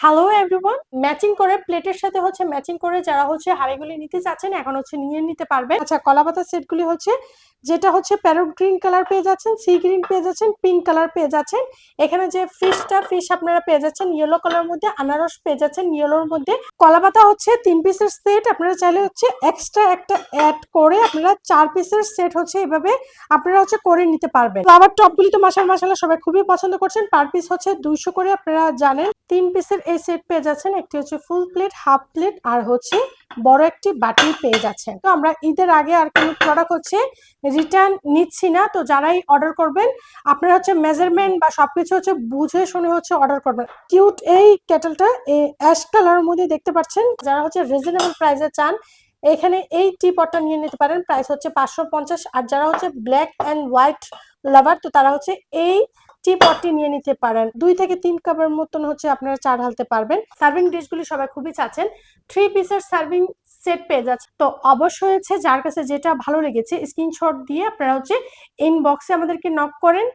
Hello everyone, matching করে প্লেটের সাথে ম্যাচিং করে যারা হাঁড়িগুলি নিতে চাচ্ছেন এখন নিয়ে নিতে পারবেন। আচ্ছা, কলাপাতা সেটগুলি যেটা প্যারট গ্রিন কালার পেয়ে যাচ্ছেন, সি গ্রিন পেয়ে যাচ্ছেন, পিঙ্ক কালার পেয়ে যাচ্ছেন। এখানে যে ফিশ আপনারা পেয়ে যাচ্ছেন ইয়েলো কালার মধ্যে, আনারস পেয়ে যাচ্ছেন ইয়েলোর মধ্যে। কলাপাতা 3 পিসের সেট, আপনারা চাইলে এক্সট্রা একটা অ্যাড করে আপনারা 4 পিসের সেট এভাবে আপনারা করে নিতে পারবেন। ফ্লাওয়ার টপগুলি তো মাশাআল্লাহ সবাই খুবই পছন্দ করছেন। পার পিস 200 করে, আপনারা জানেন। 3 পিসের এই সেট পেয়ে যাচ্ছেন, একটি ফুল প্লেট, হাফ প্লেট আর বড় একটি বাটি পেয়ে যাচ্ছেন। তো আমরা ঈদের আগে আর কোনো প্রোডাক্ট রিটার্ন নিচ্ছি না। তো যারাই অর্ডার করবেন আপনারা মেজারমেন্ট বা সবকিছু বুঝে শুনে অর্ডার করবেন। কিউট এই কেটলটা অ্যাশ কালারের মধ্যে দেখতে পাচ্ছেন। যারা রিজনেবল প্রাইসে চান এখানে এই টি পটটা নিয়ে নিতে পারেন। প্রাইস 550। আর যারা ব্ল্যাক অ্যান্ড হোয়াইট লাভার তো তারা এই টি পটটি নিয়ে নিতে পারেন। 2 থেকে 3 কাপের মতন আপনারা চা ঢালতে পারবেন। সার্ভিং ডিশগুলি সবাই খুবই চাচ্ছেন। 3 পিসের সার্ভিং সেট পেয়ে যাচ্ছে। তো অবশ্যই যার কাছে যেটা ভালো লেগেছে স্ক্রিনশট দিয়ে আপনারা ইনবক্সে আমাদেরকে নক করেন।